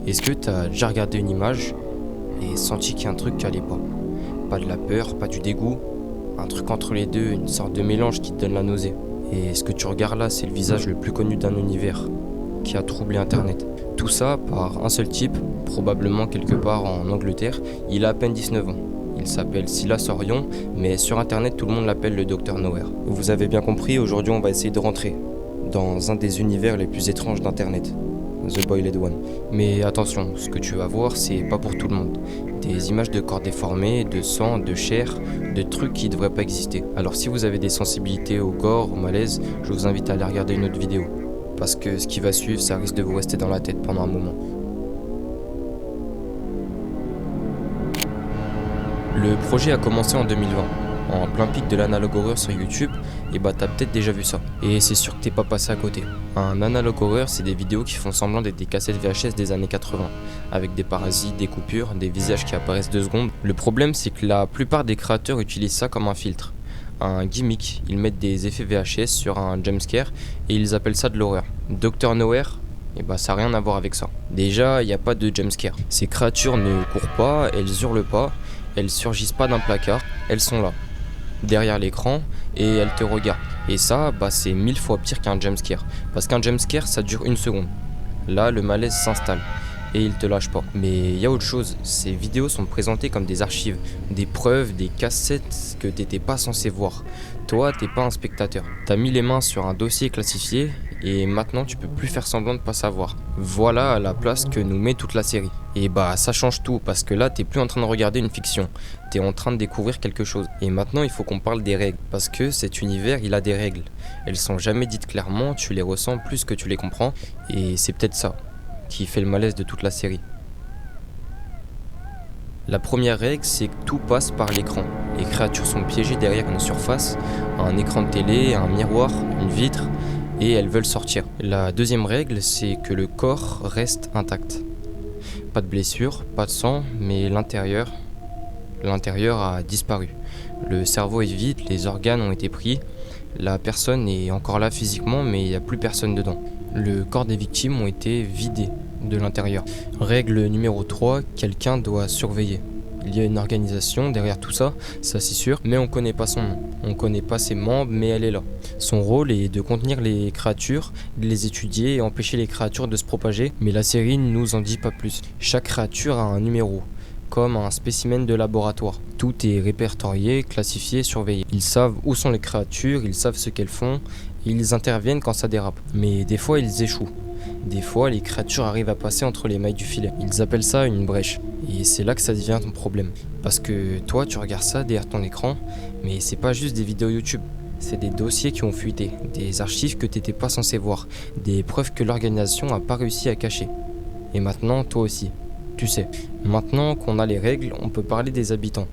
Est-ce que t'as déjà regardé une image et senti qu'il y a un truc qui allait pas? Pas de la peur, pas du dégoût, un truc entre les deux, une sorte de mélange qui te donne la nausée. Et ce que tu regardes là, c'est le visage le plus connu d'un univers qui a troublé Internet. Tout ça par un seul type, probablement quelque part en Angleterre. Il a à peine 19 ans. Il s'appelle Silas Orion, mais sur Internet, tout le monde l'appelle le Dr Nowhere. Vous avez bien compris, aujourd'hui on va essayer de rentrer dans un des univers les plus étranges d'Internet, The Boiled One. Mais attention, ce que tu vas voir, c'est pas pour tout le monde. Des images de corps déformés, de sang, de chair, de trucs qui devraient pas exister. Alors si vous avez des sensibilités au gore, au malaise, je vous invite à aller regarder une autre vidéo. Parce que ce qui va suivre, ça risque de vous rester dans la tête pendant un moment. Le projet a commencé en 2020, en plein pic de l'analogue horreur sur YouTube, et bah t'as peut-être déjà vu ça. Et c'est sûr que t'es pas passé à côté. Un analogue horreur, c'est des vidéos qui font semblant d'être des cassettes VHS des années 80, avec des parasites, des coupures, des visages qui apparaissent 2 secondes. Le problème, c'est que la plupart des créateurs utilisent ça comme un filtre, un gimmick. Ils mettent des effets VHS sur un jumpscare et ils appellent ça de l'horreur. Dr Nowhere, et bah ça n'a rien à voir avec ça. Déjà, il n'y a pas de jumpscare. Ces créatures ne courent pas, elles hurlent pas, elles surgissent pas d'un placard, elles sont là, derrière l'écran, et elles te regardent. Et ça, bah c'est 1000 fois pire qu'un jumpscare. Parce qu'un jumpscare, ça dure 1 seconde. Là, le malaise s'installe. Et il te lâche pas. Mais il y a autre chose, ces vidéos sont présentées comme des archives, des preuves, des cassettes que t'étais pas censé voir. Toi, t'es pas un spectateur. T'as mis les mains sur un dossier classifié et maintenant tu peux plus faire semblant de pas savoir. Voilà la place que nous met toute la série. Et bah ça change tout parce que là t'es plus en train de regarder une fiction, t'es en train de découvrir quelque chose. Et maintenant il faut qu'on parle des règles, parce que cet univers il a des règles. Elles sont jamais dites clairement, tu les ressens plus que tu les comprends, et c'est peut-être ça qui fait le malaise de toute la série. La première règle, c'est que tout passe par l'écran. Les créatures sont piégées derrière une surface, un écran de télé, un miroir, une vitre, et elles veulent sortir. La deuxième règle, c'est que le corps reste intact. Pas de blessure, pas de sang, mais l'intérieur a disparu. Le cerveau est vide, les organes ont été pris, la personne est encore là physiquement, mais il n'y a plus personne dedans. Le corps des victimes ont été vidés de l'intérieur. Règle numéro 3, quelqu'un doit surveiller. Il y a une organisation derrière tout ça, ça c'est sûr, mais on connaît pas son nom. On connaît pas ses membres, mais elle est là. Son rôle est de contenir les créatures, de les étudier et empêcher les créatures de se propager, mais la série ne nous en dit pas plus. Chaque créature a un numéro, comme un spécimen de laboratoire. Tout est répertorié, classifié, surveillé. Ils savent où sont les créatures, ils savent ce qu'elles font, et ils interviennent quand ça dérape. Mais des fois ils échouent. Des fois, les créatures arrivent à passer entre les mailles du filet. Ils appellent ça une brèche. Et c'est là que ça devient ton problème. Parce que toi, tu regardes ça derrière ton écran, mais c'est pas juste des vidéos YouTube. C'est des dossiers qui ont fuité, des archives que t'étais pas censé voir, des preuves que l'organisation a pas réussi à cacher. Et maintenant, toi aussi. Tu sais, maintenant qu'on a les règles, on peut parler des habitants.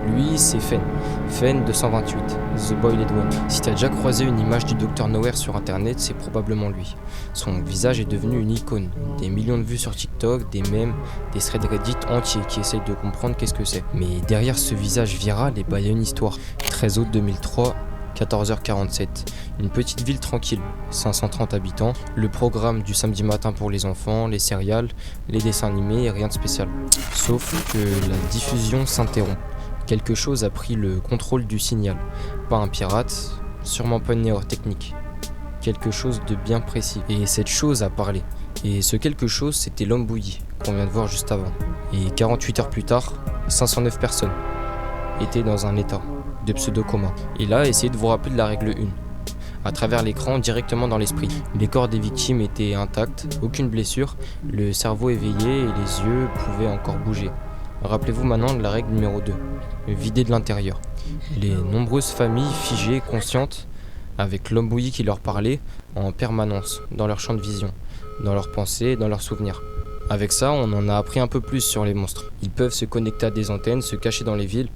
Lui, c'est Fen 228, The Boiled One. Si t'as déjà croisé une image du Dr Nowhere sur internet, c'est probablement lui. Son visage est devenu une icône. Des millions de vues sur TikTok, des mèmes, des threads Reddit entiers qui essayent de comprendre qu'est-ce que c'est. Mais derrière ce visage viral, il y a une histoire. 13 août 2003, 14h47. Une petite ville tranquille, 530 habitants. Le programme du samedi matin pour les enfants, les céréales, les dessins animés, rien de spécial. Sauf que la diffusion s'interrompt. Quelque chose a pris le contrôle du signal. Pas un pirate, sûrement pas une erreur technique. Quelque chose de bien précis. Et cette chose a parlé. Et ce quelque chose, c'était l'homme bouilli, qu'on vient de voir juste avant. Et 48 heures plus tard, 509 personnes étaient dans un état de pseudo-coma. Et là, essayez de vous rappeler de la règle 1. À travers l'écran, directement dans l'esprit. Les corps des victimes étaient intacts, aucune blessure, le cerveau éveillé et les yeux pouvaient encore bouger. Rappelez-vous maintenant de la règle numéro 2, vider de l'intérieur. Les nombreuses familles figées, conscientes, avec l'homme bouilli qui leur parlait en permanence, dans leur champ de vision, dans leurs pensées, dans leurs souvenirs. Avec ça, on en a appris un peu plus sur les monstres. Ils peuvent se connecter à des antennes, se cacher dans les villes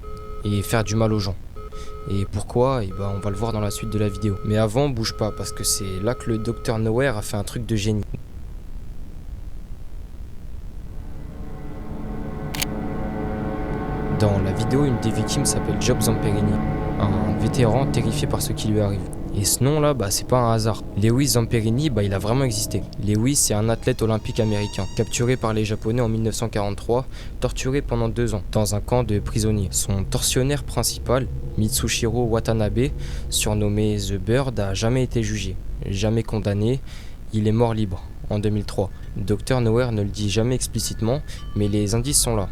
et faire du mal aux gens. Et pourquoi? On va le voir dans la suite de la vidéo. Mais avant, bouge pas, parce que c'est là que le Dr Nowhere a fait un truc de génie. Dans la vidéo, une des victimes s'appelle Job Zamperini, un vétéran terrifié par ce qui lui arrive. Et ce nom-là, c'est pas un hasard. Lewis Zamperini, il a vraiment existé. Lewis, c'est un athlète olympique américain, capturé par les Japonais en 1943, torturé pendant 2 ans, dans un camp de prisonniers. Son tortionnaire principal, Mitsushiro Watanabe, surnommé The Bird, a jamais été jugé, jamais condamné, il est mort libre, en 2003. Dr Nowhere ne le dit jamais explicitement, mais les indices sont là.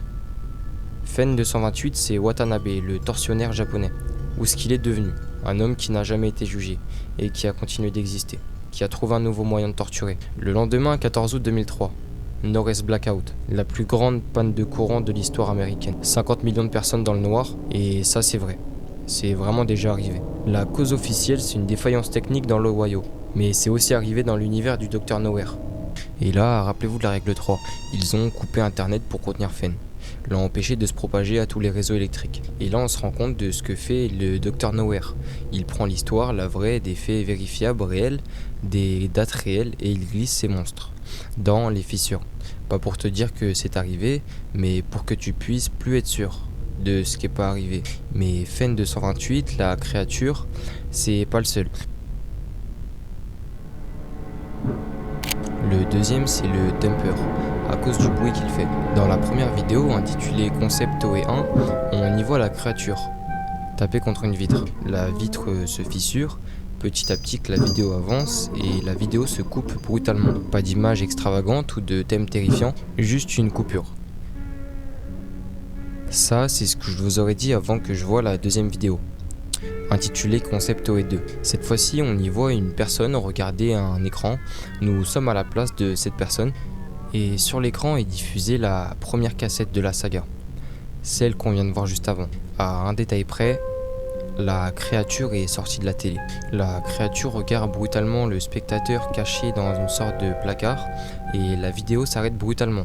Fen 228, c'est Watanabe, le tortionnaire japonais. Ou ce qu'il est devenu, un homme qui n'a jamais été jugé, et qui a continué d'exister, qui a trouvé un nouveau moyen de torturer. Le lendemain, 14 août 2003, Norris Blackout, la plus grande panne de courant de l'histoire américaine. 50 millions de personnes dans le noir, et ça c'est vrai. C'est vraiment déjà arrivé. La cause officielle, c'est une défaillance technique dans l'Ohio, mais c'est aussi arrivé dans l'univers du Dr Nowhere. Et là, rappelez-vous de la règle 3, ils ont coupé Internet pour contenir Fen, l'ont empêché de se propager à tous les réseaux électriques. Et là, on se rend compte de ce que fait le Dr Nowhere. Il prend l'histoire, la vraie, des faits vérifiables, réels, des dates réelles, et il glisse ses monstres dans les fissures. Pas pour te dire que c'est arrivé, mais pour que tu puisses plus être sûr de ce qui n'est pas arrivé. Mais Fen 228, la créature, c'est pas le seul. Le deuxième, c'est le Dumper, à cause du bruit qu'il fait. Dans la première vidéo, intitulée Concept OE1, on y voit la créature taper contre une vitre. La vitre se fissure, petit à petit que la vidéo avance, et la vidéo se coupe brutalement. Pas d'image extravagante ou de thème terrifiant, juste une coupure. Ça, c'est ce que je vous aurais dit avant que je voie la deuxième vidéo, intitulée Concept OE2. Cette fois-ci, on y voit une personne regarder un écran. Nous sommes à la place de cette personne. Et sur l'écran est diffusée la première cassette de la saga, celle qu'on vient de voir juste avant. À un détail près, la créature est sortie de la télé. La créature regarde brutalement le spectateur caché dans une sorte de placard, et la vidéo s'arrête brutalement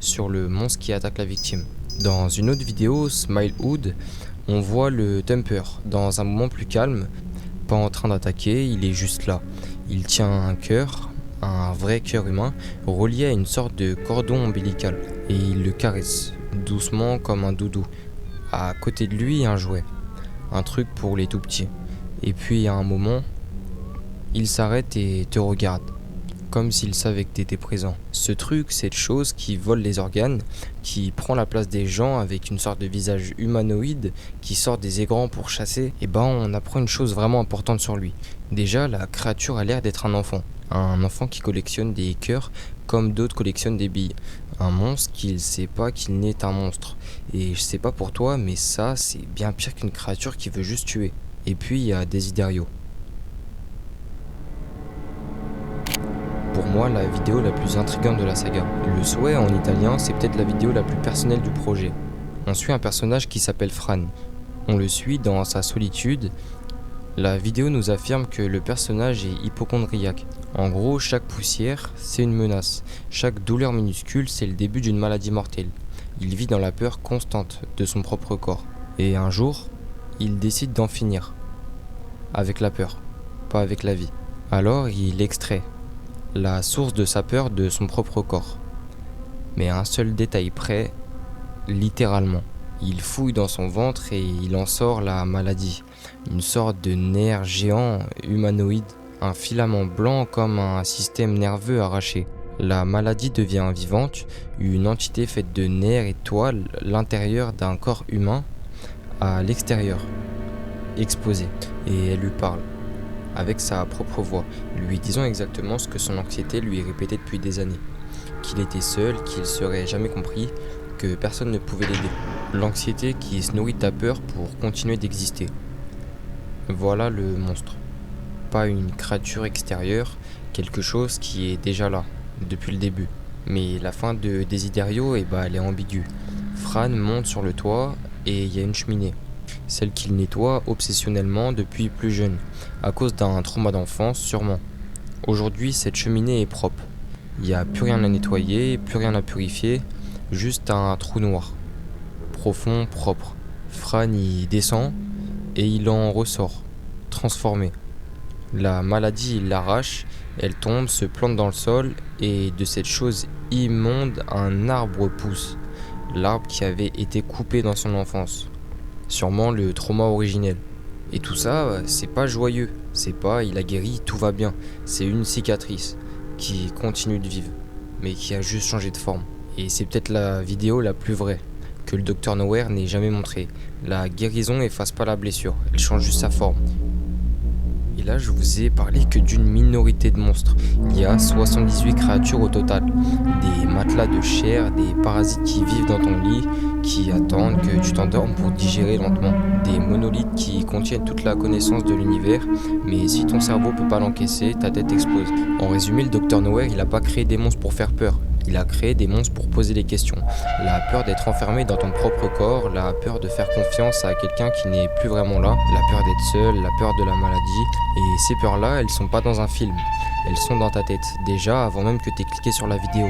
sur le monstre qui attaque la victime. Dans une autre vidéo, Smilehood, on voit le Dumper dans un moment plus calme, pas en train d'attaquer, il est juste là. Il tient un cœur, un vrai cœur humain, relié à une sorte de cordon ombilical, et il le caresse, doucement comme un doudou. À côté de lui, un jouet, un truc pour les tout petits. Et puis à un moment, il s'arrête et te regarde, comme s'il savait que t'étais présent. Ce truc, cette chose qui vole les organes, qui prend la place des gens avec une sorte de visage humanoïde, qui sort des écrans pour chasser, et on apprend une chose vraiment importante sur lui. Déjà, la créature a l'air d'être un enfant qui collectionne des cœurs comme d'autres collectionnent des billes. Un monstre qui ne sait pas qu'il n'est un monstre. Et je sais pas pour toi, mais ça, c'est bien pire qu'une créature qui veut juste tuer. Et puis, il y a Desiderio. Pour moi, la vidéo la plus intrigante de la saga. Le souhait en italien, c'est peut-être la vidéo la plus personnelle du projet. On suit un personnage qui s'appelle Fran. On le suit dans sa solitude. La vidéo nous affirme que le personnage est hypocondriaque. En gros, chaque poussière, c'est une menace. Chaque douleur minuscule, c'est le début d'une maladie mortelle. Il vit dans la peur constante de son propre corps. Et un jour, il décide d'en finir. Avec la peur, pas avec la vie. Alors, il extrait la source de sa peur de son propre corps. Mais à un seul détail près, littéralement. Il fouille dans son ventre et il en sort la maladie. Une sorte de nerf géant humanoïde, un filament blanc comme un système nerveux arraché. La maladie devient vivante, une entité faite de nerfs et toiles, l'intérieur d'un corps humain à l'extérieur, exposé. Et elle lui parle, avec sa propre voix, lui disant exactement ce que son anxiété lui répétait depuis des années. Qu'il était seul, qu'il serait jamais compris, que personne ne pouvait l'aider. L'anxiété qui se nourrit de ta peur pour continuer d'exister. Voilà le monstre. Pas une créature extérieure, quelque chose qui est déjà là, depuis le début. Mais la fin de Desiderio, elle est ambiguë. Fran monte sur le toit et il y a une cheminée. Celle qu'il nettoie obsessionnellement depuis plus jeune, à cause d'un trauma d'enfance sûrement. Aujourd'hui, cette cheminée est propre. Il n'y a plus rien à nettoyer, plus rien à purifier, juste un trou noir. Profond, propre. Fran y descend et il en ressort, transformé. La maladie, il l'arrache, elle tombe, se plante dans le sol et de cette chose immonde, un arbre pousse. L'arbre qui avait été coupé dans son enfance. Sûrement le trauma originel. Et tout ça, c'est pas joyeux. C'est pas il a guéri, tout va bien. C'est une cicatrice qui continue de vivre, mais qui a juste changé de forme. Et c'est peut-être la vidéo la plus vraie que le Dr Nowhere n'ait jamais montrée. La guérison efface pas la blessure, elle change juste sa forme. Et là, je vous ai parlé que d'une minorité de monstres. Il y a 78 créatures au total. Des matelas de chair, des parasites qui vivent dans ton lit, qui attendent que tu t'endormes pour digérer lentement. Des monolithes qui contiennent toute la connaissance de l'univers, mais si ton cerveau peut pas l'encaisser, ta tête explose. En résumé, le Dr Nowhere, il a pas créé des monstres pour faire peur. Il a créé des monstres pour poser des questions. La peur d'être enfermé dans ton propre corps, la peur de faire confiance à quelqu'un qui n'est plus vraiment là, la peur d'être seul, la peur de la maladie. Et ces peurs-là, elles sont pas dans un film, elles sont dans ta tête, déjà avant même que t'aies cliqué sur la vidéo.